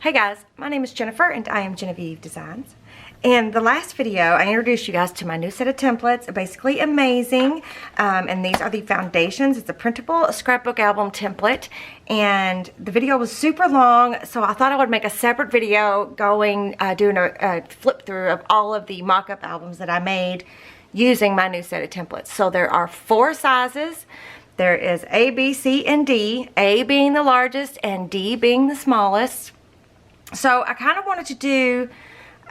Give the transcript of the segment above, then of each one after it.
Hey guys, my name is Jennifer and I am Genevieve Designs. In the last video, I introduced you guys to my new set of templates. Basically amazing. And these are the foundations. It's a printable scrapbook album template. And the video was super long, so I thought I would make a separate video doing a flip through of all of the mock-up albums that I made using my new set of templates. So there are 4 sizes. There is A, B, C, and D. A being the largest and D being the smallest. So I kind of wanted to do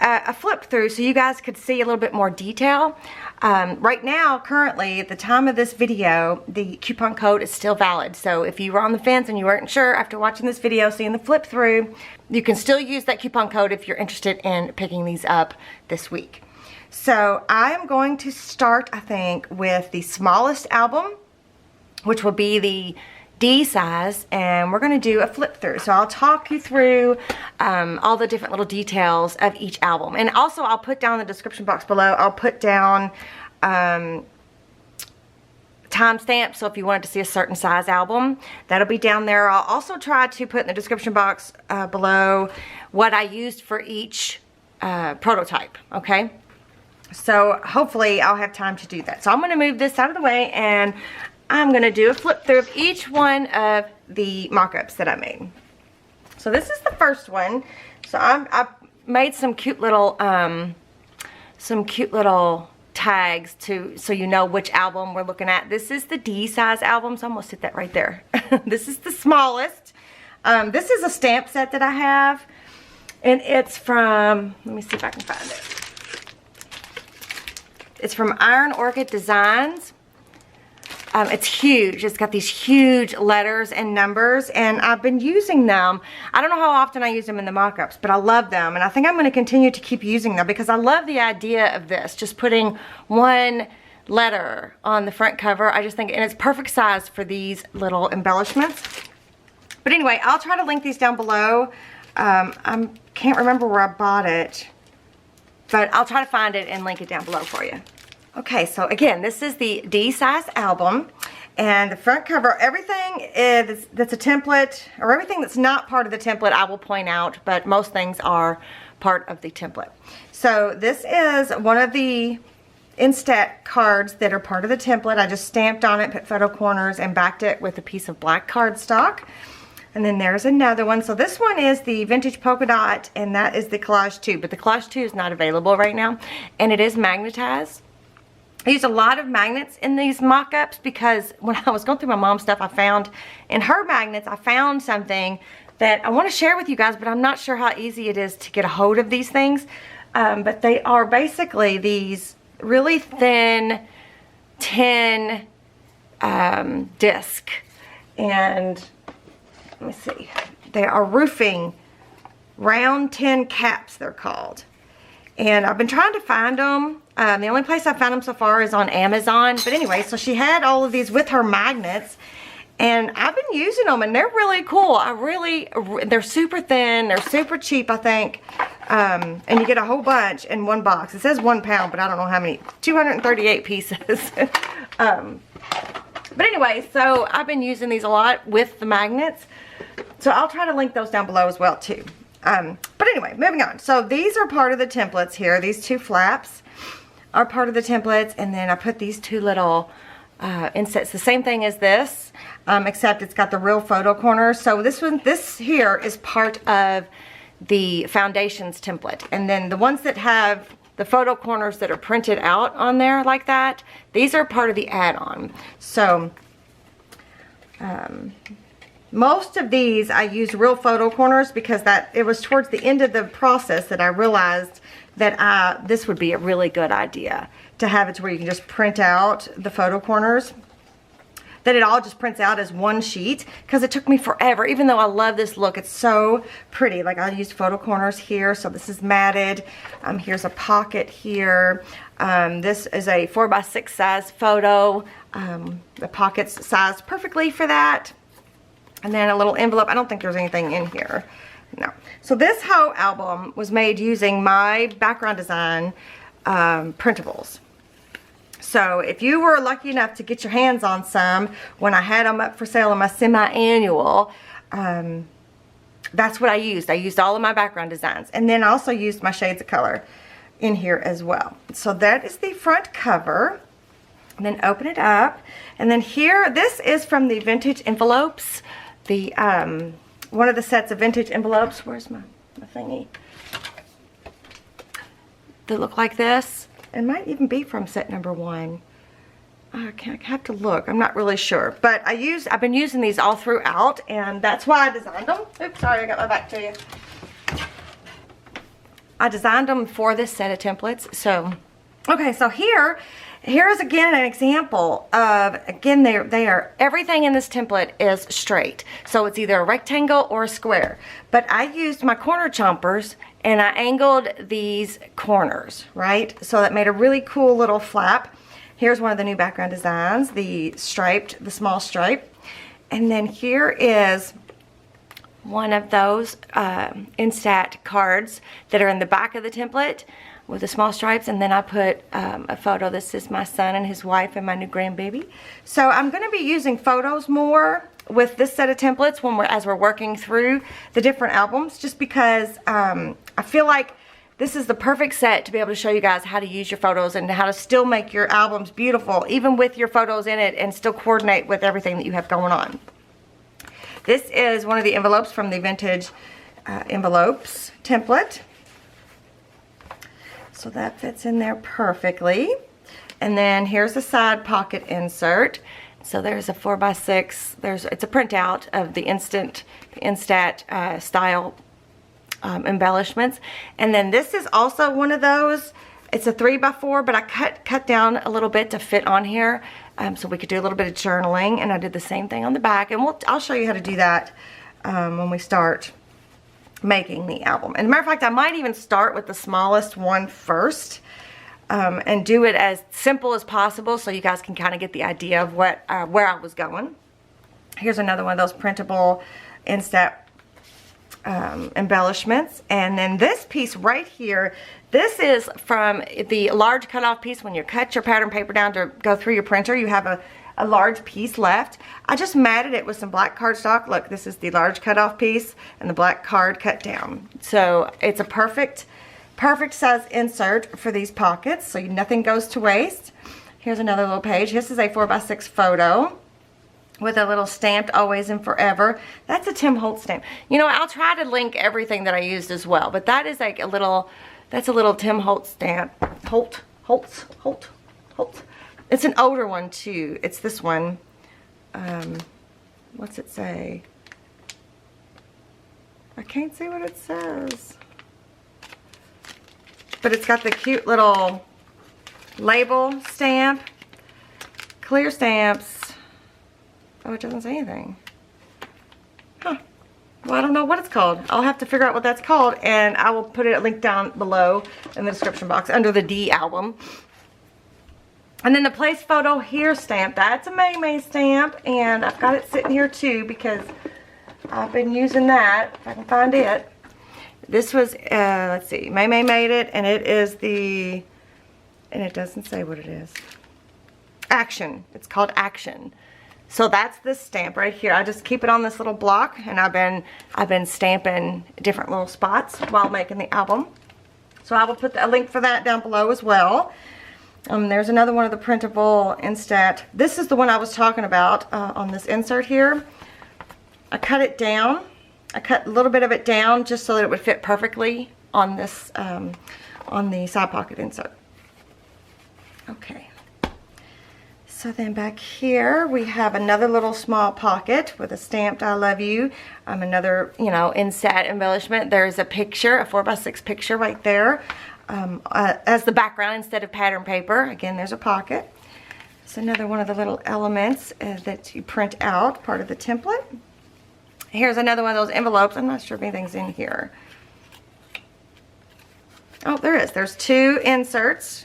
a flip through so you guys could see a little bit more detail. Right now, currently, at the time of this video, the coupon code is still valid. So if you were on the fence and you weren't sure after watching this video, seeing the flip through, you can still use that coupon code if you're interested in picking these up this week. So I am going to start, I think, with the smallest album, which will be the D size, and we're going to do a flip through. So I'll talk you through all the different little details of each album, and also I'll put down in the description box below, I'll put down timestamps, so if you wanted to see a certain size album, that'll be down there. I'll also try to put in the description box below what I used for each prototype, okay? So hopefully I'll have time to do that. So I'm going to move this out of the way, and I'm going to do a flip through of each one of the mock-ups that I made. So this is the first one. So I made some cute little tags so you know which album we're looking at. This is the D size album, so I'm going to sit that right there. This is the smallest. This is a stamp set that I have, and it's from, let me see if I can find it. It's from Iron Orchid Designs. It's huge. It's got these huge letters and numbers, and I've been using them. I don't know how often I use them in the mock-ups, but I love them, and I think I'm going to continue to keep using them because I love the idea of this, just putting one letter on the front cover. I just think, and it's perfect size for these little embellishments. But anyway, I'll try to link these down below. I can't remember where I bought it, but I'll try to find it and link it down below for you. Okay, so again, this is the D size album, and the front cover, everything that's a template, or everything that's not part of the template, I will point out, but most things are part of the template. So this is one of the Instat cards that are part of the template. I just stamped on it, put photo corners, and backed it with a piece of black cardstock. And then there's another one. So this one is the Vintage Polka Dot, and that is the Collage 2, but the Collage 2 is not available right now, and it is magnetized. I used a lot of magnets in these mock-ups because when I was going through my mom's stuff, I found in her magnets, I found something that I want to share with you guys, but I'm not sure how easy it is to get a hold of these things. But they are basically these really thin tin disc. And let me see. They are roofing round tin caps, they're called. And I've been trying to find them. The only place I found them so far is on Amazon. But anyway, so she had all of these with her magnets, and I've been using them, and they're really cool. They're super thin. They're super cheap, I think. And you get a whole bunch in one box. It says 1 pound, but I don't know how many. 238 pieces. But anyway, so I've been using these a lot with the magnets. So I'll try to link those down below as well, too. But anyway, moving on. So these are part of the templates here. These 2 flaps are part of the templates, and then I put these 2 little insets. The same thing as this, except it's got the real photo corners. So this here is part of the foundations template, and then the ones that have the photo corners that are printed out on there like that, these are part of the add-on. So most of these I used real photo corners because it was towards the end of the process that I realized that this would be a really good idea to have it to where you can just print out the photo corners. That it all just prints out as one sheet, because it took me forever. Even though I love this look, it's so pretty. Like I used photo corners here, so this is matted. Here's a pocket here. This is a 4x6 size photo. The pocket's sized perfectly for that. And then a little envelope. I don't think there's anything in here. No. So this whole album was made using my background design printables. So if you were lucky enough to get your hands on some when I had them up for sale in my semi-annual, that's what I used. I used all of my background designs. And then I also used my shades of color in here as well. So that is the front cover. And then open it up. And then here, this is from the vintage envelopes. The one of the sets of vintage envelopes. Where's my thingy? That look like this. It might even be from set number 1. I have to look. I'm not really sure. But I've been using these all throughout, and that's why I designed them. Oops, sorry, I got my back to you. I designed them for this set of templates. So, okay, so here's again an example of, again, they are, everything in this template is straight. So it's either a rectangle or a square. But I used my corner chompers and I angled these corners, right? So that made a really cool little flap. Here's one of the new background designs, the small stripe. And then here is one of those Instat cards that are in the back of the template with the small stripes. And then I put a photo. This is my son and his wife and my new grandbaby. So I'm going to be using photos more with this set of templates as we're working through the different albums, just because I feel like this is the perfect set to be able to show you guys how to use your photos and how to still make your albums beautiful, even with your photos in it, and still coordinate with everything that you have going on. This is one of the envelopes from the vintage envelopes template. So that fits in there perfectly. And then here's a side pocket insert. So there's a 4x6. It's a printout of the Instat style embellishments. And then this is also one of those. It's a 3x4, but I cut down a little bit to fit on here, so we could do a little bit of journaling. And I did the same thing on the back, and I'll show you how to do that when we start making the album. And as a matter of fact, I might even start with the smallest one first, and do it as simple as possible, so you guys can kind of get the idea of where I was going. Here's another one of those printable Instat embellishments. And then this piece right here, this is from the large cutoff piece. When you cut your pattern paper down to go through your printer, you have a large piece left. I just matted it with some black cardstock. Look, this is the large cutoff piece and the black card cut down. So it's a perfect size insert for these pockets, so nothing goes to waste. Here's another little page. This is a 4x6 photo with a little stamped always and forever. That's a Tim Holtz stamp. You know, I'll try to link everything that I used as well, but that is like that's a little Tim Holtz stamp. Holtz. It's an older one too. It's this one. What's it say? I can't see what it says. But it's got the cute little label stamp. Clear stamps. Oh, it doesn't say anything. Huh. Well, I don't know what it's called. I'll have to figure out what that's called, and I will put it linked down below in the description box under the D album. And then the place photo here stamp. That's a May May stamp, and I've got it sitting here too because I've been using that, if I can find it. This was, let's see, May May made it, and it is and it doesn't say what it is. Action. It's called Action. So that's this stamp right here. I just keep it on this little block, and I've been stamping different little spots while making the album. So I will put a link for that down below as well. There's another one of the printable Instat. This is the one I was talking about on this insert here. I cut it down. I cut a little bit of it down just so that it would fit perfectly on this on the side pocket insert. Okay. So then back here we have another little small pocket with a stamped I love you. Another, you know, Instat embellishment. There's a picture, a 4x6 picture right there as the background instead of pattern paper. Again, there's a pocket. It's another one of the little elements that you print out, part of the template. Here's another one of those envelopes. I'm not sure if anything's in here. Oh, there is. There's 2 inserts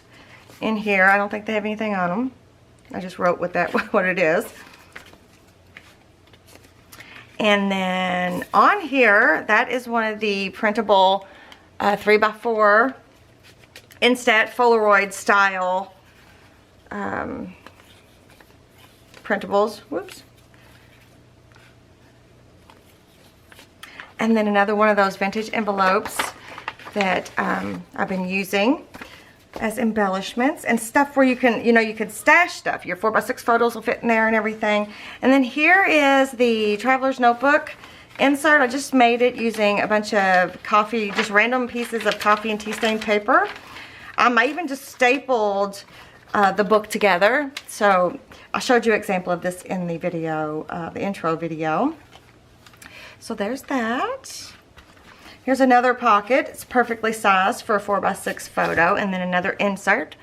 in here. I don't think they have anything on them. I just wrote what it is. And then on here, that is one of the printable 3x4 Instat Polaroid style printables. Whoops. And then another one of those vintage envelopes that I've been using as embellishments and stuff where you can, you could stash stuff. Your 4x6 photos will fit in there and everything. And then here is the Traveler's Notebook insert. I just made it using a bunch of coffee, just random pieces of coffee and tea stain paper. I even just stapled the book together. So I showed you an example of this in the video, the intro video. So there's that. Here's another pocket. It's perfectly sized for a 4x6 photo. And then another insert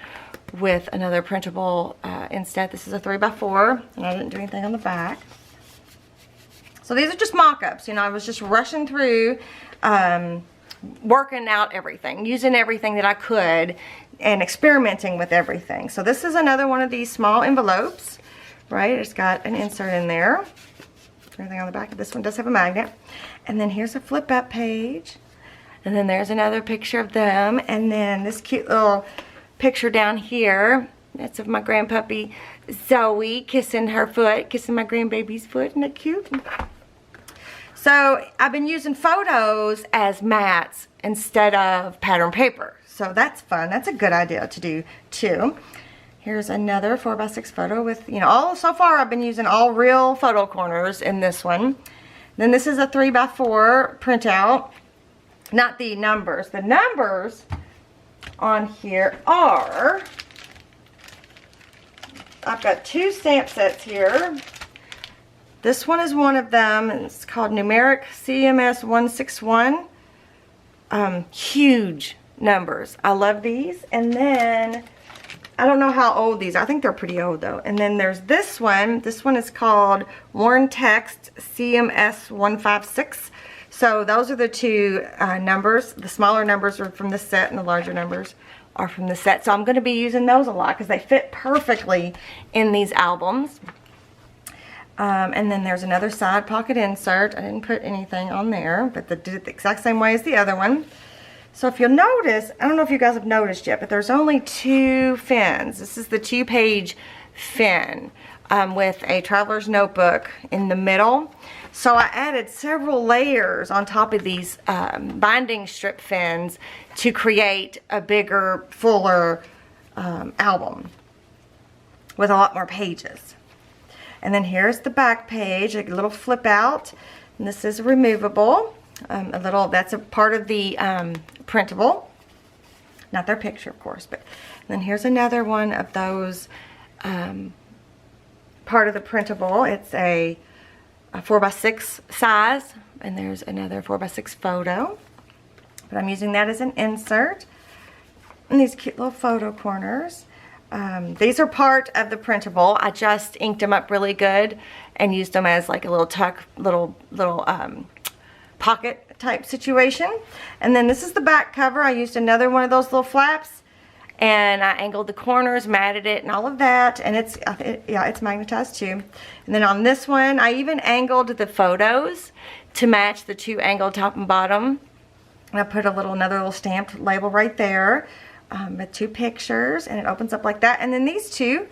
with another printable instead. This is a 3x4, and I didn't do anything on the back. So these are just mock-ups. I was just rushing through, working out everything, using everything that I could, and experimenting with everything. So this is another one of these small envelopes, right? It's got an insert in there. Everything on the back of this one does have a magnet. And then here's a flip up page. And then there's another picture of them. And then this cute little picture down here. That's of my grandpuppy Zoe kissing her foot, kissing my grandbaby's foot. Isn't that cute? So I've been using photos as mats instead of pattern paper. So that's fun. That's a good idea to do too. Here's another 4x6 photo with, so far I've been using all real photo corners in this one. Then this is a 3x4 printout. Not the numbers. The numbers on here are, I've got 2 stamp sets here. This one is one of them. It's called Numeric CMS 161. Huge numbers. I love these. And then, I don't know how old these are. I think they're pretty old though. And then there's this one. This one is called Worn Text CMS 156. So those are the 2 numbers. The smaller numbers are from the set and the larger numbers are from the set. So I'm going to be using those a lot because they fit perfectly in these albums. And then there's another side pocket insert. I didn't put anything on there, but did it the exact same way as the other one. So if you'll notice, I don't know if you guys have noticed yet, but there's only 2 fins. This is the 2-page fin with a Traveler's Notebook in the middle. So I added several layers on top of these binding strip fins to create a bigger, fuller album with a lot more pages. And then here's the back page, a little flip out. And this is removable. That's a part of the printable. Not their picture, of course, but then here's another one of those part of the printable. It's a 4x6 size, and there's another 4x6 photo. But I'm using that as an insert. And these cute little photo corners. These are part of the printable. I just inked them up really good and used them as like a little little pocket type situation. And then this is the back cover. I used another one of those little flaps, and I angled the corners, matted it, and all of that. And it's magnetized too. And then on this one, I even angled the photos to match the 2 angled top and bottom. And I put another little stamped label right there. With 2 pictures, and it opens up like that. And then these 2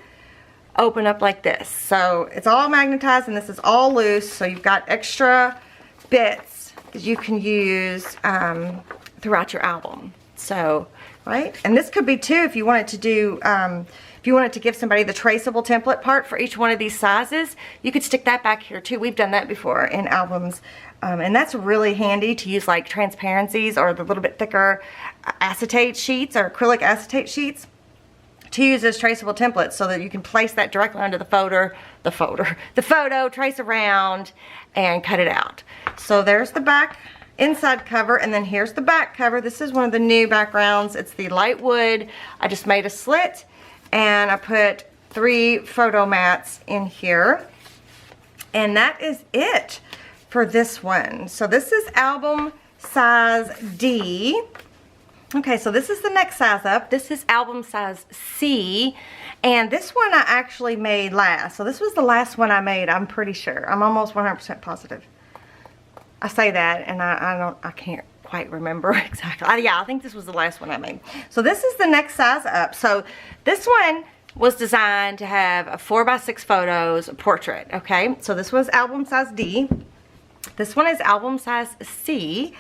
open up like this. So it's all magnetized, and this is all loose. So you've got extra bits that you can use throughout your album. So, right? And this could be too if you wanted to do, if you wanted to give somebody the traceable template part for each one of these sizes, you could stick that back here too. We've done that before in albums. And that's really handy to use like transparencies or the little bit thicker acetate sheets or acrylic acetate sheets to use as traceable templates so that you can place that directly under the photo, trace around, and cut it out. So there's the back inside cover, and then here's the back cover. This is one of the new backgrounds. It's the light wood. I just made a slit, and I put 3 photo mats in here, and that is it for this one. So this is album size D. Okay, so this is the next size up. This is album size C, and this one I actually made last. So this was the last one I made, I'm pretty sure. I'm almost 100% positive. I say that, and I can't quite remember exactly. Yeah, I think this was the last one I made. So this is the next size up. So this one was designed to have a 4x6 photos portrait, okay? So this was album size D. This one is album size C.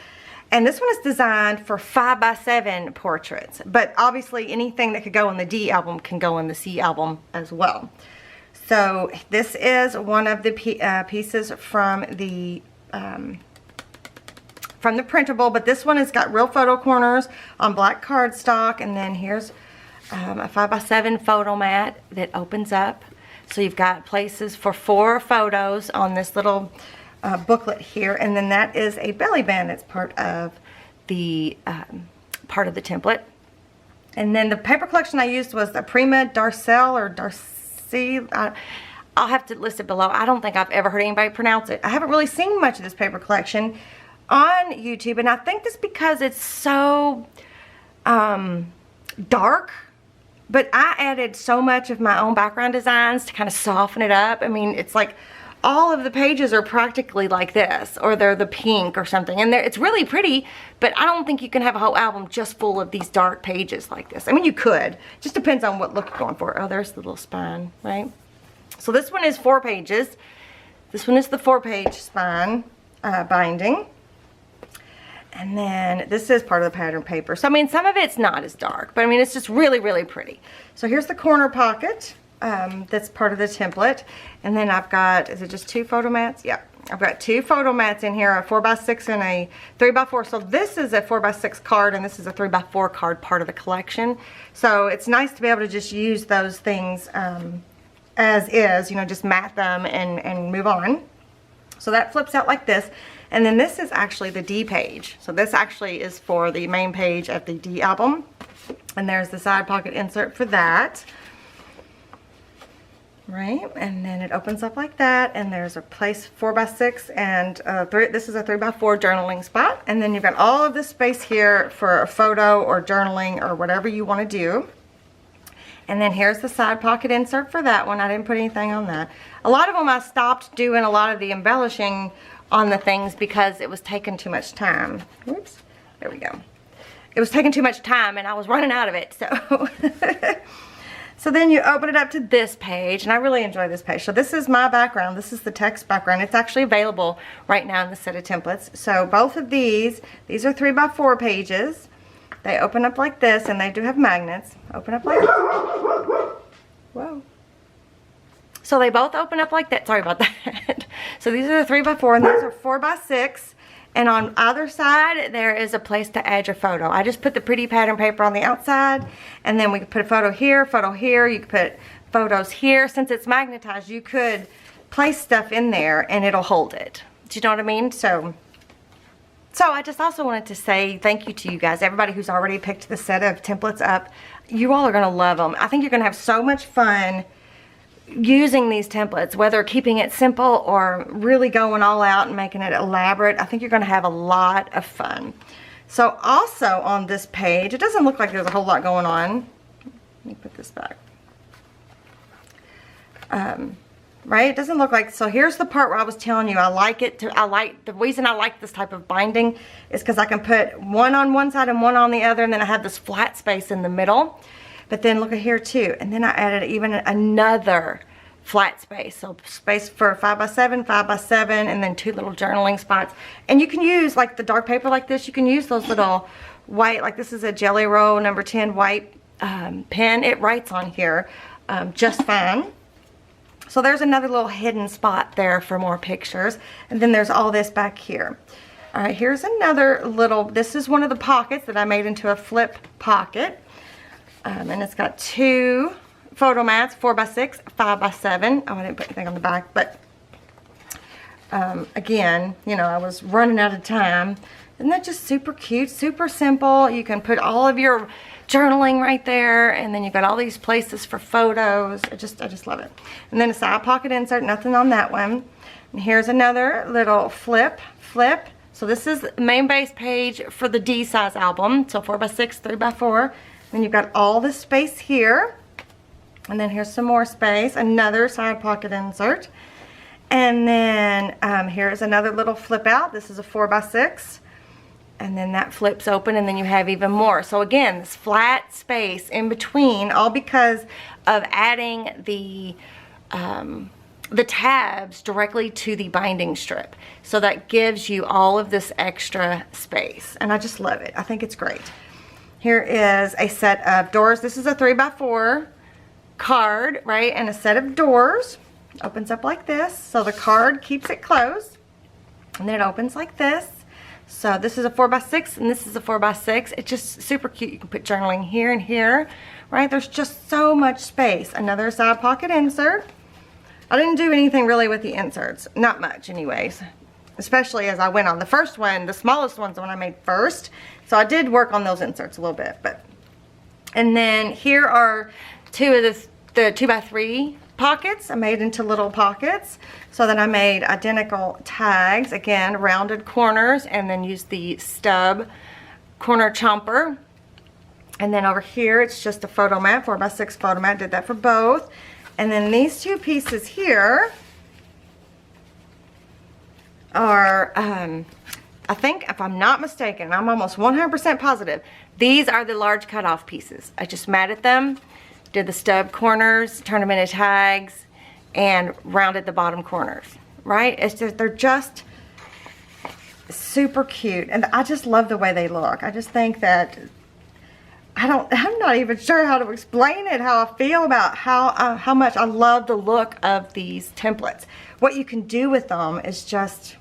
And this one is designed for 5x7 portraits. But obviously anything that could go in the D album can go in the C album as well. So this is one of the pieces from the Printable. But this one has got real photo corners on black cardstock. And then here's a 5x7 photo mat that opens up. So you've got places for 4 photos on this little booklet here, and then that is a belly band that's part of the template. And then the paper collection I used was the Prima Darcelle or Darcelle. I'll have to list it below. I don't think I've ever heard anybody pronounce it. I haven't really seen much of this paper collection on YouTube, and I think that's because it's so dark. But I added so much of my own background designs to kind of soften it up. I mean, it's like all of the pages are practically like this, or they're the pink or something. And it's really pretty, but I don't think you can have a whole album just full of these dark pages like this. I mean, you could. Just depends on what look you're going for. Oh, there's the little spine, right? So this one is 4 pages. This one is the 4-page spine binding. And then this is part of the pattern paper. So, I mean, some of it's not as dark, but I mean, it's just really, really pretty. So here's the corner pocket. That's part of the template. And then I've got, is it just 2 photo mats? Yeah, I've got 2 photo mats in here, a 4x6 and a 3x4. So this is a 4x6 card and this is a 3x4 card, part of the collection. So it's nice to be able to just use those things as is, you know, just mat them and move on. So that flips out like this. And then this is actually the D page. So this actually is for the main page of the D album. And there's the side pocket insert for that. Right, and then it opens up like that, and there's a place 4x6 and this is a 3x4 journaling spot, and then you've got all of this space here for a photo or journaling or whatever you want to do. And then here's the side pocket insert for that one. I didn't put anything on that. A lot of them I stopped doing a lot of the embellishing on the things because it was taking too much time. Whoops, there we go. It was taking too much time and I was running out of it, so So then you open it up to this page, and I really enjoy this page. So this is my background. This is the text background. It's actually available right now in the set of templates. So both of these are 3x4 pages. They open up like this, and they do have magnets. Open up like that. Whoa. So they both open up like that. Sorry about that. So these are the 3x4, and these are 4x6. And on either side, there is a place to add your photo. I just put the pretty pattern paper on the outside, and then we could put a photo here, photo here. You could put photos here. Since it's magnetized, you could place stuff in there, and it'll hold it. Do you know what I mean? So I just also wanted to say thank you to you guys, everybody who's already picked the set of templates up. You all are going to love them. I think you're going to have so much fun using these templates, whether keeping it simple or really going all out and making it elaborate. I think you're going to have a lot of fun. So also on this page, it doesn't look like there's a whole lot going on. Let me put this back. Right, it doesn't look like, so here's the part where I was telling you the reason I like this type of binding is because I can put one on one side and one on the other, and then I have this flat space in the middle. But then look at here too, and then I added even another flat space. So space for 5x7, 5x7, and then 2 little journaling spots. And you can use, like the dark paper like this, you can use those little white, like this is a Jelly Roll number 10 white pen. It writes on here just fine. So there's another little hidden spot there for more pictures. And then there's all this back here. All right, here's another little, this is one of the pockets that I made into a flip pocket. And it's got 2 photo mats, 4x6, 5x7. Oh, I didn't put anything on the back, but again, you know, I was running out of time. Isn't that just super cute, super simple? You can put all of your journaling right there, and then you've got all these places for photos. I just love it. And then a side pocket insert, nothing on that one. And here's another little flip. So this is the main base page for the D size album. So 4x6, 3x4. Then you've got all this space here. And then here's some more space. Another side pocket insert. And then here's another little flip out. This is a 4x6. And then that flips open, and then you have even more. So again, this flat space in between, all because of adding the the tabs directly to the binding strip. So that gives you all of this extra space. And I just love it. I think it's great. Here is a set of doors. This is a 3x4 card, right? And a set of doors. Opens up like this. So the card keeps it closed. And then it opens like this. So this is a 4x6 and this is a 4x6. It's just super cute. You can put journaling here and here, right? There's just so much space. Another side pocket insert. I didn't do anything really with the inserts. Not much anyways. Especially as I went on. The first one, the smallest one's the one I made first. So I did work on those inserts a little bit. And then here are two of the 2x3 pockets. I made into little pockets. So then I made identical tags. Again, rounded corners. And then used the stub corner chomper. And then over here, it's just a photo mat, 4x6 photo mat. Did that for both. And then these two pieces here are, I think, if I'm not mistaken, I'm almost 100% positive, these are the large cutoff pieces. I just matted them, did the stub corners, turned them into tags, and rounded the bottom corners, right? It's just, they're just super cute. And I just love the way they look. I just think that, I'm not even sure how to explain it, how I feel about how much I love the look of these templates. What you can do with them is just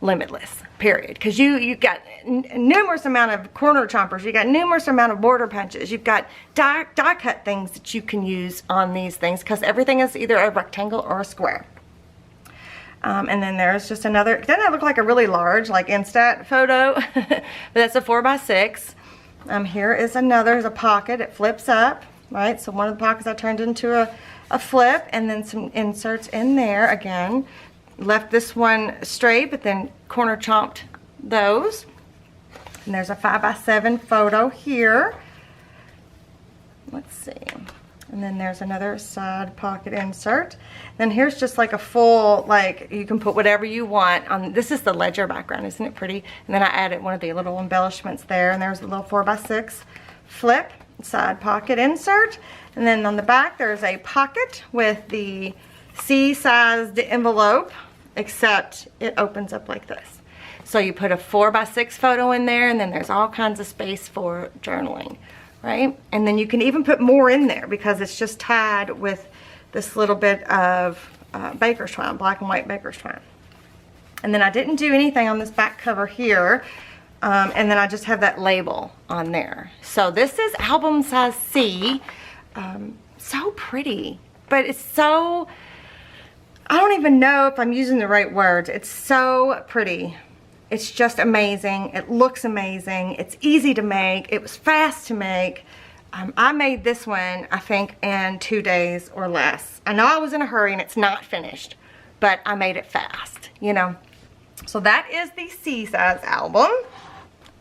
limitless, period. Because you got numerous amount of corner chompers, you got numerous amount of border punches, you've got die cut things that you can use on these things because everything is either a rectangle or a square. And then there's just another, doesn't that look like a really large, like Instat photo? But that's a 4x6. Here is another, there's a pocket, it flips up, right? So one of the pockets I turned into a flip, and then some inserts in there again. Left this one straight, but then corner chomped those. And there's a 5x7 photo here. Let's see. And then there's another side pocket insert. Then here's just like a full, like, you can put whatever you want on. This is the ledger background, isn't it pretty? And then I added one of the little embellishments there, and there's a little 4x6 flip side pocket insert. And then on the back there's a pocket with the C-sized envelope, except it opens up like this. So you put a 4x6 photo in there, and then there's all kinds of space for journaling. Right? And then you can even put more in there because it's just tied with this little bit of baker's twine, black and white baker's twine. And then I didn't do anything on this back cover here. And then I just have that label on there. So this is album size C. So pretty. But it's so, I don't even know if I'm using the right words. It's so pretty. It's just amazing. It looks amazing. It's easy to make. It was fast to make. I made this one, I think, in 2 days or less. I know I was in a hurry and it's not finished, but I made it fast, you know. So that is the C size album.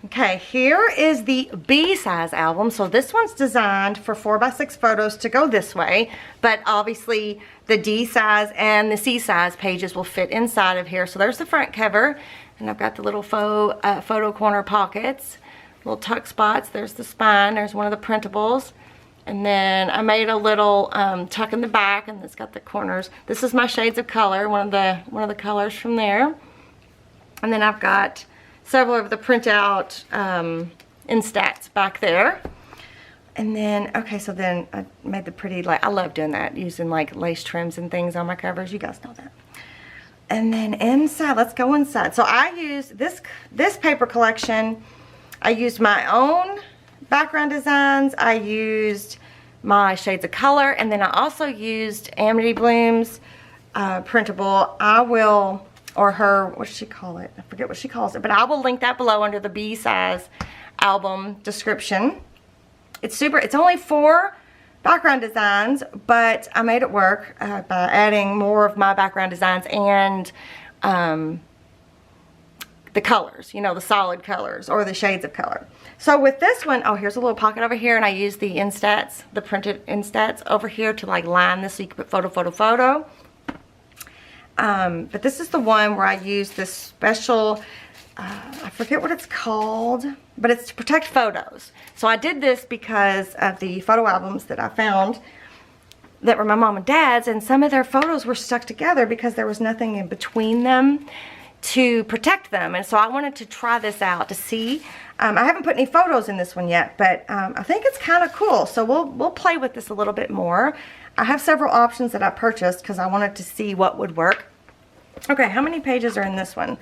Okay, here is the B size album. So this one's designed for 4x6 photos to go this way, but obviously the D size and the C size pages will fit inside of here. So there's the front cover. And I've got the little faux photo corner pockets, little tuck spots. There's the spine. There's one of the printables. And then I made a little tuck in the back, and it's got the corners. This is my shades of color, one of the colors from there. And then I've got several of the printout Instats back there. And then, okay, so then I made the pretty, like, I love doing that, using like lace trims and things on my covers. You guys know that. And then inside, let's go inside. So I used this paper collection. I used my own background designs. I used my shades of color, and then I also used Amity Bloom's printable. I will, or her, what does she call it? I forget what she calls it, but I will link that below under the B size album description. It's only 4 background designs, but I made it work by adding more of my background designs and the colors, you know, the solid colors or the shades of color. So with this one, oh, here's a little pocket over here, and I used the Instats, the printed Instats over here to like line this so you can put photo, photo, photo. But this is the one where I used this special, I forget what it's called, but it's to protect photos. So I did this because of the photo albums that I found that were my mom and dad's, and some of their photos were stuck together because there was nothing in between them to protect them. And so I wanted to try this out to see. I haven't put any photos in this one yet, but I think it's kind of cool. So we'll play with this a little bit more. I have several options that I purchased because I wanted to see what would work. Okay, how many pages are in this one?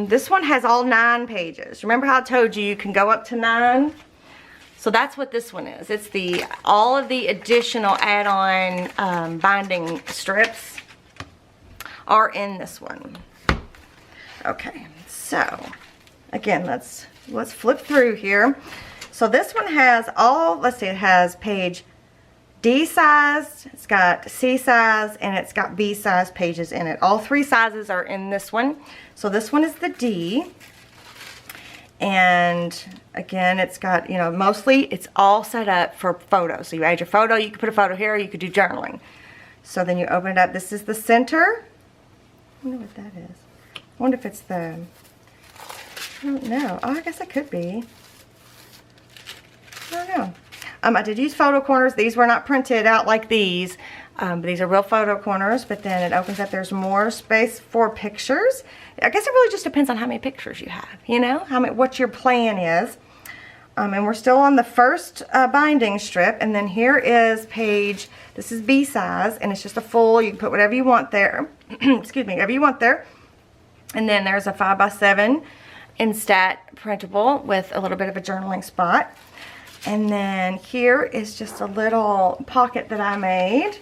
This one has all 9 pages. Remember how I told you can go up to 9? So that's what this one is. It's all of the additional add-on binding strips are in this one. Okay, so again, let's flip through here. So this one has all, let's see, it has page D size, it's got C size, and it's got B size pages in it. All 3 sizes are in this one. So this one is the D. And again, it's got, you know, mostly it's all set up for photos. So you add your photo, you could put a photo here, or you could do journaling. So then you open it up. This is the center. I wonder what that is. I wonder if it's the, I don't know. Oh, I guess it could be. I don't know. I did use photo corners. These were not printed out like these. But these are real photo corners. But then it opens up. There's more space for pictures. I guess it really just depends on how many pictures you have. You know, what your plan is. And we're still on the first binding strip. And then here is page, this is B size. And it's just a full, you can put whatever you want there. Excuse me, whatever you want there. And then there's a 5x7 Instat printable with a little bit of a journaling spot. And then here is just a little pocket that I made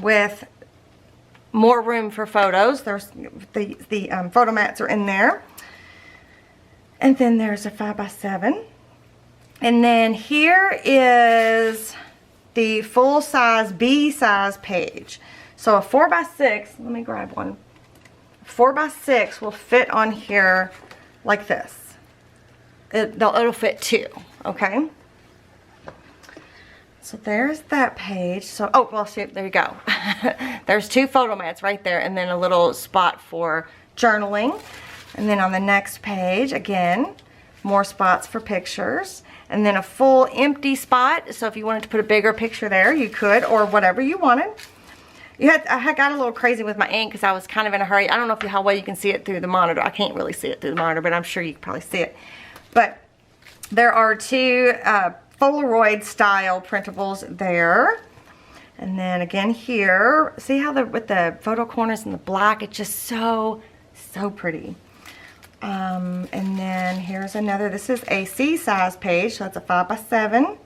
with more room for photos. There's the photo mats are in there. And then there's a 5x7. And then here is the full size B size page. So a 4x6, let me grab one. 4x6 will fit on here like this. It'll fit 2, okay? So there's that page. So, oh, well, see, there you go. There's 2 photo mats right there, and then a little spot for journaling. And then on the next page, again, more spots for pictures. And then a full empty spot. So if you wanted to put a bigger picture there, you could, or whatever you wanted. I got a little crazy with my ink because I was kind of in a hurry. I don't know how well you can see it through the monitor. I can't really see it through the monitor, but I'm sure you can probably see it. But there are 2 Polaroid style printables there. And then again here, see how with the photo corners and the black, it's just so pretty. And then here's another, this is a C size page, so it's a 5x7.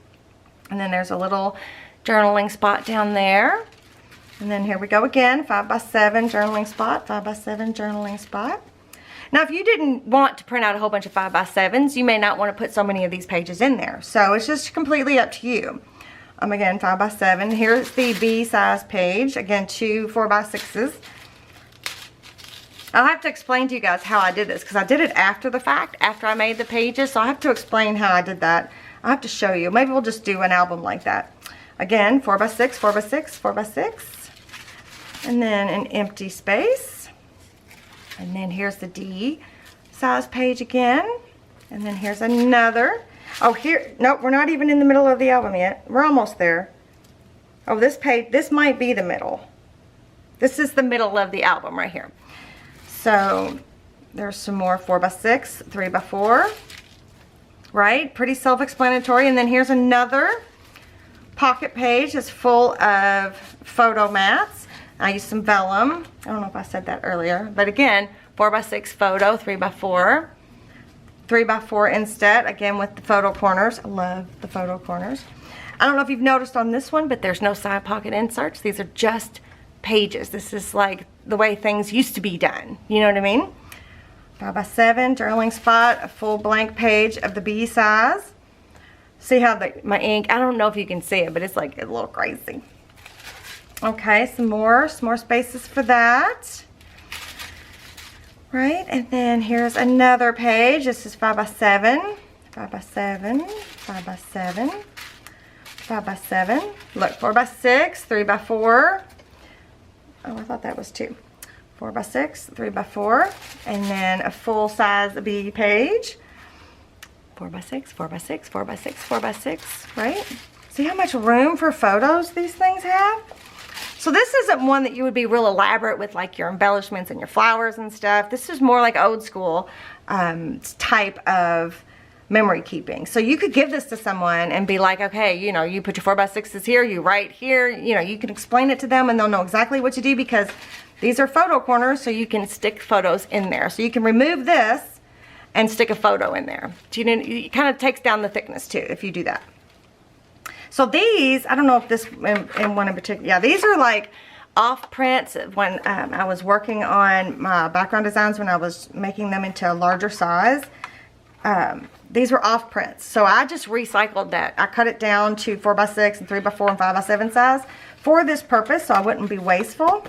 And then there's a little journaling spot down there. And then here we go again, 5x7 journaling spot, 5x7 journaling spot. Now, if you didn't want to print out a whole bunch of 5x7s, you may not want to put so many of these pages in there. So it's just completely up to you. Again, 5x7. Here's the B size page. Again, 2 4x6s. I'll have to explain to you guys how I did this because I did it after the fact, after I made the pages. So I have to explain how I did that. I'll have to show you. Maybe we'll just do an album like that. Again, 4x6, 4x6, 4x6. And then an empty space. And then here's the D size page again. And then here's another. Oh, here, nope, we're not even in the middle of the album yet. We're almost there. Oh, this page, this might be the middle. This is the middle of the album right here. So there's some more 4x6, 3x4. Right, pretty self-explanatory. And then here's another pocket page. It's full of photo mats. I used some vellum. I don't know if I said that earlier, but again, 4x6 photo, 3x4, 3x4 instead, again with the photo corners. I love the photo corners. I don't know if you've noticed on this one, but there's no side pocket inserts. These are just pages. This is like the way things used to be done. You know what I mean? 5x7 journaling spot, a full blank page of the B size. See how my ink, I don't know if you can see it, but it's like a little crazy. Okay, some more spaces for that. Right, and then here's another page. This is 5x7, 5x7, 5x7, 5x7. Look, 4x6, 3x4. Oh, I thought that was 2. 4x6, 3x4, and then a full size B page. 4x6, 4x6, 4x6, 4x6, right? See how much room for photos these things have? So this isn't one that you would be real elaborate with, like your embellishments and your flowers and stuff. This is more like old school type of memory keeping. So you could give this to someone and be like, okay, you know, you put your 4x6s here, you write here, you know, you can explain it to them and they'll know exactly what to do, because these are photo corners, so you can stick photos in there. So you can remove this and stick a photo in there. Do you know, it kind of takes down the thickness too if you do that. So these, I don't know if this in one in particular, yeah, these are like off prints when I was working on my background designs, when I was making them into a larger size. These were off prints. So I just recycled that. I cut it down to 4x6 and 3x4 and 5x7 size for this purpose, so I wouldn't be wasteful.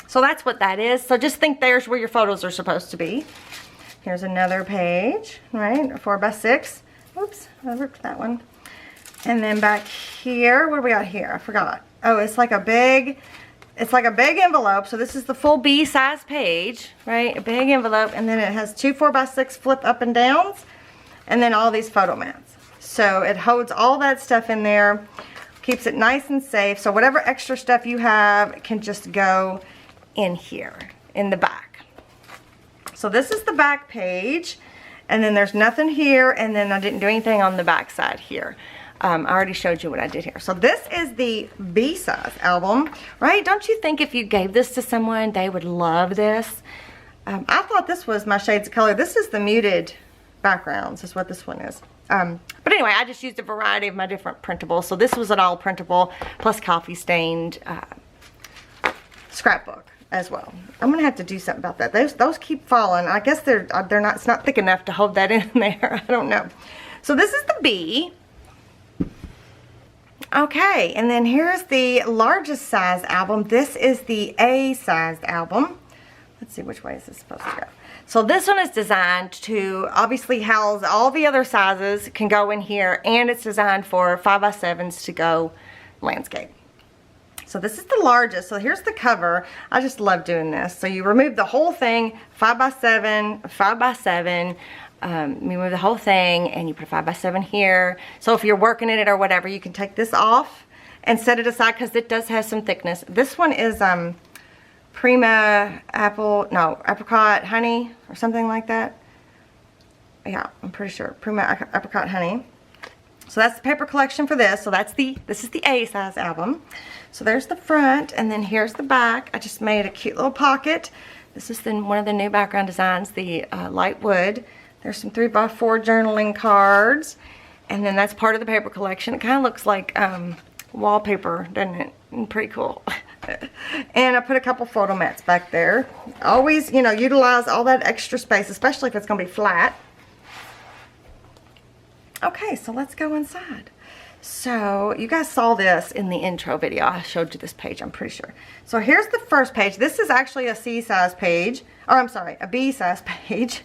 So that's what that is. So just think there's where your photos are supposed to be. Here's another page, right? 4x6. Oops, I ripped that one. And then back here, what do we got here? I forgot. Oh, it's like a big envelope. So this is the full B size page, right? A big envelope, and then it has two 4x6 flip up and downs, and then all these photo mats. So it holds all that stuff in there, keeps it nice and safe. So whatever extra stuff you have can just go in here, in the back. So this is the back page, and then there's nothing here, and then I didn't do anything on the back side here. I already showed you what I did here. So this is the B size album, right? Don't you think if you gave this to someone, they would love this? I thought this was my shades of color. This is the muted backgrounds, is what this one is. But anyway, I just used a variety of my different printables. So this was an all printable plus coffee stained scrapbook as well. I'm gonna have to do something about that. Those keep falling. I guess they're not. It's not thick enough to hold that in there. I don't know. So this is the B. Okay, and then here's the largest size album. This is the A sized album. Let's see, which way is this supposed to go? So this one is designed to obviously house all the other sizes, can go in here, and it's designed for 5x7s to go landscape. So this is the largest. So here's the cover. I just love doing this. So you remove the whole thing, 5x7, 5x7. You move the whole thing and you put a 5x7 here. So if you're working in it or whatever, you can take this off and set it aside, because it does have some thickness. This one is Prima Apricot honey or something like that. Yeah, I'm pretty sure. Prima Apricot honey. So that's the paper collection for this. So this is the A size album. So there's the front, and then here's the back. I just made a cute little pocket. This is one of the new background designs, the light wood. There's some 3x4 journaling cards, and then that's part of the paper collection. It kind of looks like wallpaper, doesn't it? Pretty cool. And I put a couple photo mats back there. Always, you know, utilize all that extra space, especially if it's going to be flat. Okay, so let's go inside. So you guys saw this in the intro video. I showed you this page, I'm pretty sure. So here's the first page. This is actually a C size page, or I'm sorry, a B size page.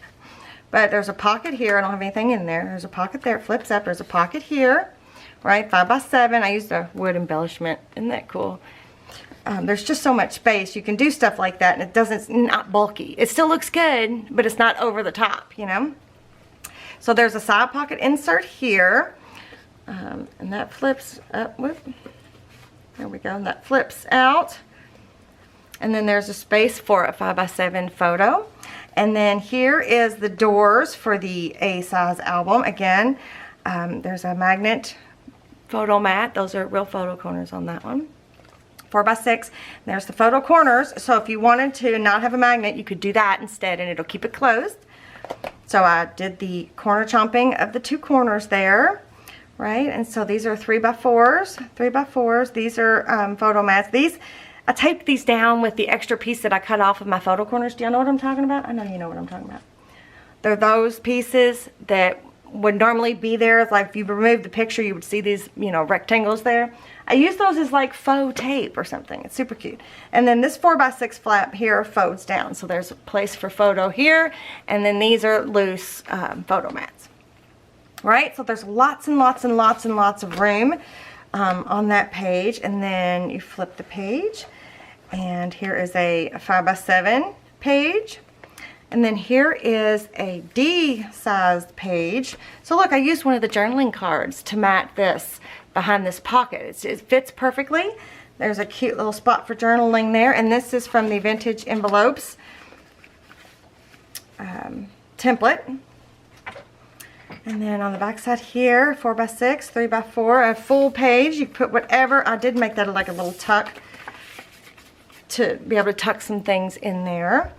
But there's a pocket here. I don't have anything in there. There's a pocket there. It flips up. There's a pocket here, right? 5x7. I used a wood embellishment. Isn't that cool? There's just so much space. You can do stuff like that, and it's not bulky. It still looks good, but it's not over the top, you know? So there's a side pocket insert here, and that flips up. Whoop. There we go. And that flips out. And then there's a space for a 5x7 photo. And then here is the doors for the A size album. Again, there's a magnet photo mat. Those are real photo corners on that one. 4x6. There's the photo corners. So if you wanted to not have a magnet, you could do that instead, and it'll keep it closed. So I did the corner chomping of the two corners there, right? And so these are 3x4s, 3x4s. These are photo mats. I taped these down with the extra piece that I cut off of my photo corners. Do y'all know what I'm talking about? I know you know what I'm talking about. They're those pieces that would normally be there. It's like if you remove the picture, you would see these, you know, rectangles there. I use those as like faux tape or something. It's super cute. And then this 4x6 flap here folds down. So there's a place for photo here. And then these are loose photo mats. Right? So there's lots and lots and lots and lots of room on that page. And then you flip the page. And here is a 5x7 page. And then here is a D-sized page. So look, I used one of the journaling cards to mat this behind this pocket. It fits perfectly. There's a cute little spot for journaling there, and this is from the Vintage Envelopes template. And then on the back side here, 4x6, 3x4, a full page. You can put whatever. I did make that like a little tuck to be able to tuck some things in there.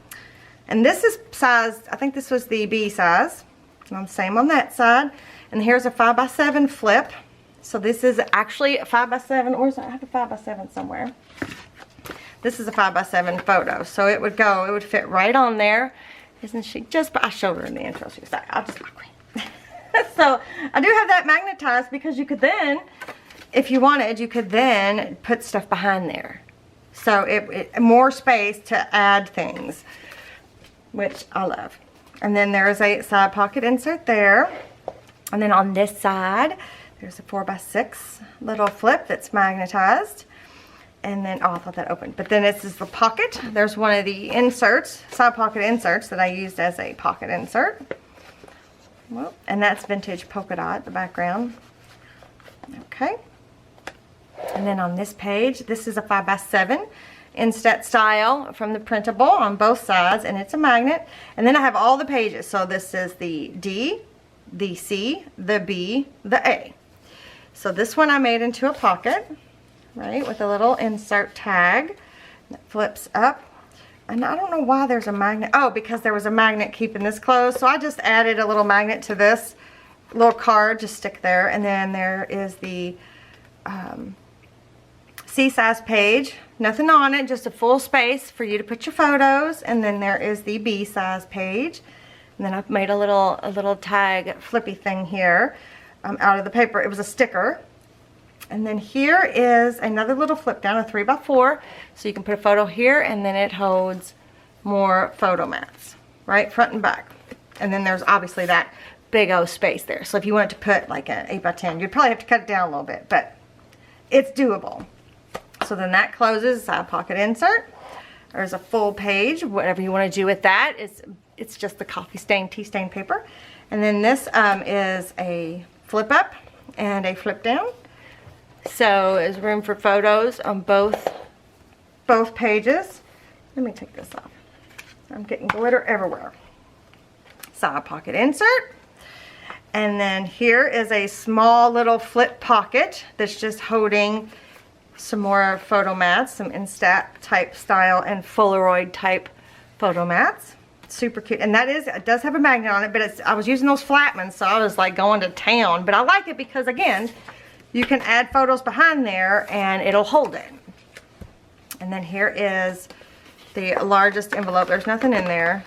And this is size, I think this was the B size. And same on that side. And here's a 5x7 flip. So this is actually a 5x7, or I have a 5x7 somewhere. This is a 5x7 photo. So it would fit right on there. Isn't she just, I showed her in the intro. She was like, I'll just so I do have that magnetized because you could then, if you wanted, you could then put stuff behind there. So it more space to add things, which I love. And then there's a side pocket insert there. And then on this side, there's a 4x6 little flip that's magnetized. And then, oh, I thought that opened. But then this is the pocket. There's one of the inserts, side pocket inserts that I used as a pocket insert. Well, and that's vintage polka dot, the background. Okay. And then on this page, this is a 5x7 inset style from the Printable on both sides, and it's a magnet. And then I have all the pages. So this is the D, the C, the B, the A. So this one I made into a pocket, right, with a little insert tag that flips up. And I don't know why there's a magnet. Oh, because there was a magnet keeping this closed. So I just added a little magnet to this little card to stick there. And then there is the C-size page. Nothing on it, just a full space for you to put your photos. And then there is the B-size page. And then I've made a little tag flippy thing here out of the paper. It was a sticker. And then here is another little flip down, a 3x4. So you can put a photo here, and then it holds more photo mats, right, front and back. And then there's obviously that big old space there. So if you wanted to put like an 8x10, you'd probably have to cut it down a little bit, but it's doable. So then that closes, side pocket insert. There's a full page, whatever you want to do with that. It's just the coffee stain, tea stain paper. And then this is a flip up and a flip down. So there's room for photos on both pages. Let me take this off. I'm getting glitter everywhere. Side pocket insert. And then here is a small little flip pocket that's just holding some more photo mats, some Instat type style and Polaroid type photo mats. Super cute. And that is, it does have a magnet on it, but I was using those Flatmans, so I was like going to town. But I like it because, again, you can add photos behind there and it'll hold it. And then here is the largest envelope. There's nothing in there.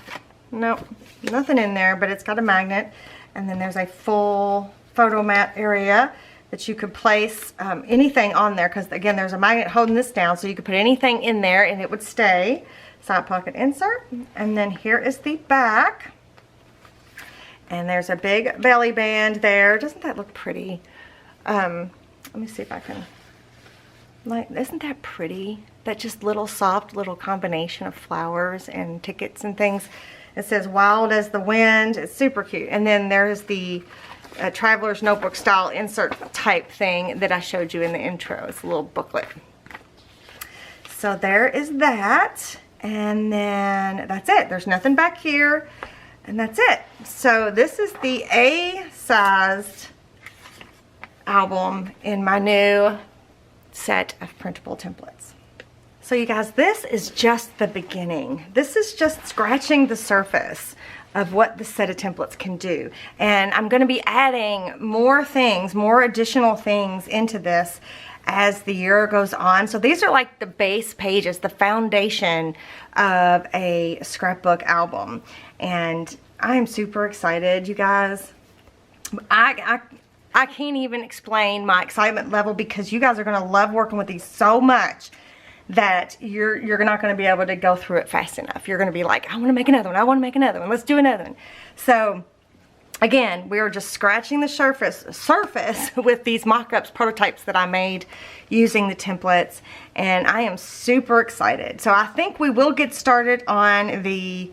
Nope, nothing in there, but it's got a magnet. And then there's a full photo mat area that you could place anything on there, because again, there's a magnet holding this down, so you could put anything in there and it would stay. Side pocket insert. And then here is the back. And there's a big belly band there. Doesn't that look pretty? Let me see if I can, like, isn't that pretty? That just little soft little combination of flowers and tickets and things. It says wild as the wind. It's super cute. And then there's the Traveler's Notebook style insert type thing that I showed you in the intro. It's a little booklet. So there is that. And then that's it. There's nothing back here. And that's it. So this is the A-sized album in my new set of printable templates. So you guys, this is just the beginning. This is just scratching the surface of what the set of templates can do. And I'm going to be adding more things, more additional things into this as the year goes on. So these are like the base pages, the foundation of a scrapbook album. And I'm super excited, you guys. I can't even explain my excitement level, because you guys are going to love working with these so much that you're not going to be able to go through it fast enough. You're going to be like, I want to make another one. I want to make another one. Let's do another one. So again, we are just scratching the surface with these mock-ups, prototypes that I made using the templates, and I am super excited. So I think we will get started on the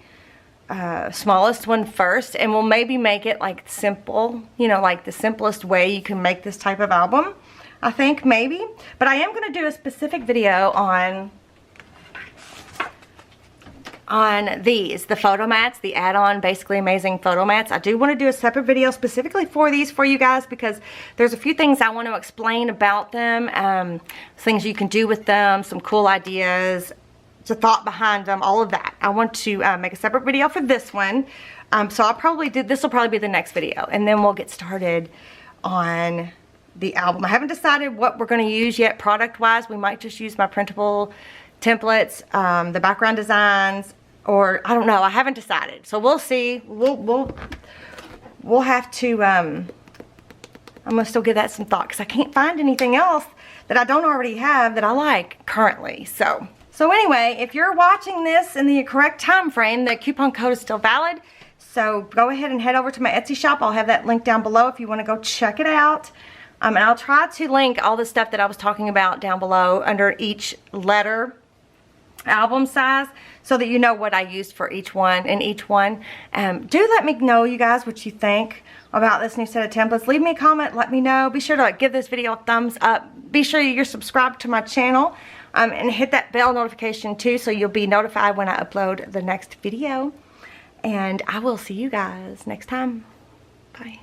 smallest one first, and we'll maybe make it like simple, you know, like the simplest way you can make this type of album. I think, maybe. But I am going to do a specific video on these, the photo mats, the add-on Basically Amazing photo mats. I do want to do a separate video specifically for these for you guys, because there's a few things I want to explain about them, things you can do with them, some cool ideas, the thought behind them, all of that. I want to make a separate video for this one. So I'll probably do, this will probably be the next video, and then we'll get started on the album. I haven't decided what we're going to use yet product wise. We might just use my printable templates, the background designs, or I don't know. I haven't decided, so we'll see. We'll have to. I'm gonna still give that some thought, because I can't find anything else that I don't already have that I like currently. So anyway, if you're watching this in the correct time frame, the coupon code is still valid. So go ahead and head over to my Etsy shop. I'll have that link down below if you want to go check it out. And I'll try to link all the stuff that I was talking about down below under each letter album size, so that you know what I used for each one and each one. Do let me know, you guys, what you think about this new set of templates. Leave me a comment, let me know. Be sure to give this video a thumbs up. Be sure you're subscribed to my channel, and hit that bell notification too, so you'll be notified when I upload the next video. And I will see you guys next time. Bye.